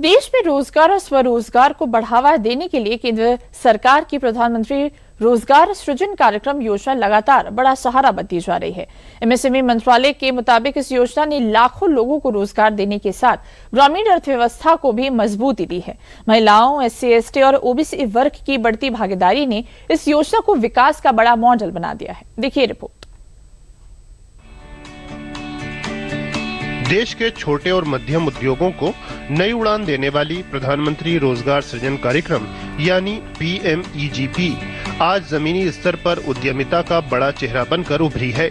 देश में रोजगार और स्वरोजगार को बढ़ावा देने के लिए केंद्र सरकार की प्रधानमंत्री रोजगार सृजन कार्यक्रम योजना लगातार बड़ा सहारा बनती जा रही है। एमएसएमई मंत्रालय के मुताबिक इस योजना ने लाखों लोगों को रोजगार देने के साथ ग्रामीण अर्थव्यवस्था को भी मजबूती दी है। महिलाओं, एससी, एसटी और ओबीसी वर्ग की बढ़ती भागीदारी ने इस योजना को विकास का बड़ा मॉडल बना दिया है। देखिए रिपोर्ट। देश के छोटे और मध्यम उद्योगों को नई उड़ान देने वाली प्रधानमंत्री रोजगार सृजन कार्यक्रम यानी PMEGP आज जमीनी स्तर पर उद्यमिता का बड़ा चेहरा बनकर उभरी है।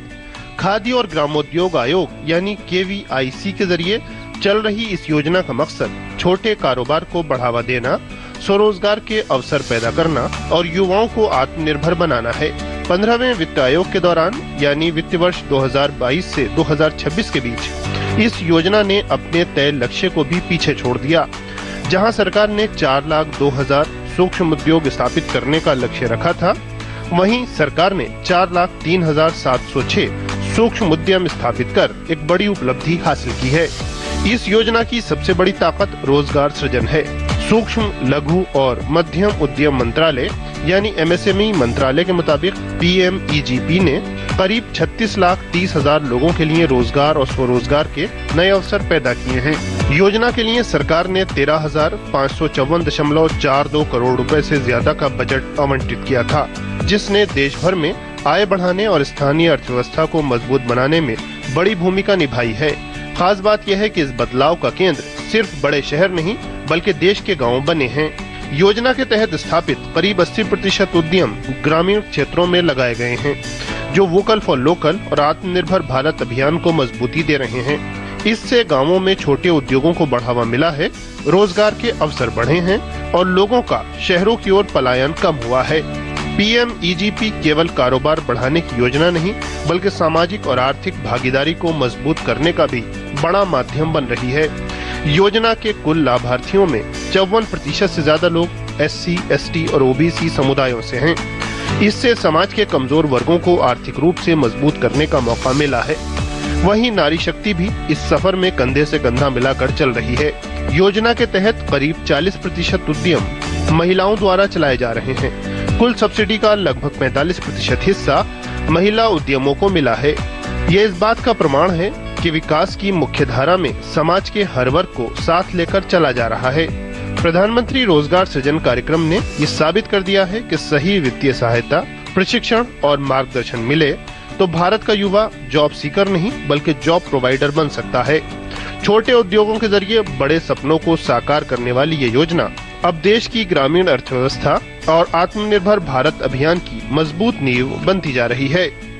खादी और ग्रामोद्योग आयोग यानी KVIC के जरिए चल रही इस योजना का मकसद छोटे कारोबार को बढ़ावा देना, स्वरोजगार के अवसर पैदा करना और युवाओं को आत्मनिर्भर बनाना है। 15वें वित्त आयोग के दौरान यानी वित्त वर्ष 2022 से 2026 के बीच इस योजना ने अपने तय लक्ष्य को भी पीछे छोड़ दिया। जहां सरकार ने 4,02,000 सूक्ष्म उद्योग स्थापित करने का लक्ष्य रखा था, वहीं सरकार ने 4,03,706 सूक्ष्म उद्यम स्थापित कर एक बड़ी उपलब्धि हासिल की है। इस योजना की सबसे बड़ी ताकत रोजगार सृजन है। सूक्ष्म, लघु और मध्यम उद्यम मंत्रालय यानी MSME मंत्रालय के मुताबिक PMEGP ने करीब 36,30,000 लोगों के लिए रोजगार और स्वरोजगार के नए अवसर पैदा किए हैं। योजना के लिए सरकार ने 13,554.42 करोड़ रुपए से ज्यादा का बजट आवंटित किया था, जिसने देश भर में आय बढ़ाने और स्थानीय अर्थव्यवस्था को मजबूत बनाने में बड़ी भूमिका निभाई है। खास बात यह है कि इस बदलाव का केंद्र सिर्फ बड़े शहर नहीं बल्कि देश के गांव बने हैं। योजना के तहत स्थापित करीब 80% उद्यम ग्रामीण क्षेत्रों में लगाए गए हैं, जो वोकल फॉर लोकल और आत्मनिर्भर भारत अभियान को मजबूती दे रहे हैं। इससे गांवों में छोटे उद्योगों को बढ़ावा मिला है, रोजगार के अवसर बढ़े हैं और लोगों का शहरों की ओर पलायन कम हुआ है। PMEGP केवल कारोबार बढ़ाने की योजना नहीं बल्कि सामाजिक और आर्थिक भागीदारी को मजबूत करने का भी बड़ा माध्यम बन रही है। योजना के कुल लाभार्थियों में 54% से ज्यादा लोग SC, ST और OBC समुदायों से हैं। इससे समाज के कमजोर वर्गों को आर्थिक रूप से मजबूत करने का मौका मिला है। वहीं नारी शक्ति भी इस सफर में कंधे से कंधा मिलाकर चल रही है। योजना के तहत करीब 40% उद्यम महिलाओं द्वारा चलाए जा रहे हैं। कुल सब्सिडी का लगभग 45% हिस्सा महिला उद्यमों को मिला है। ये इस बात का प्रमाण है कि विकास की मुख्य धारा में समाज के हर वर्ग को साथ लेकर चला जा रहा है। प्रधानमंत्री रोजगार सृजन कार्यक्रम ने ये साबित कर दिया है कि सही वित्तीय सहायता, प्रशिक्षण और मार्गदर्शन मिले तो भारत का युवा जॉब सीकर नहीं बल्कि जॉब प्रोवाइडर बन सकता है। छोटे उद्योगों के जरिए बड़े सपनों को साकार करने वाली ये योजना अब देश की ग्रामीण अर्थव्यवस्था और आत्मनिर्भर भारत अभियान की मजबूत नींव बनती जा रही है।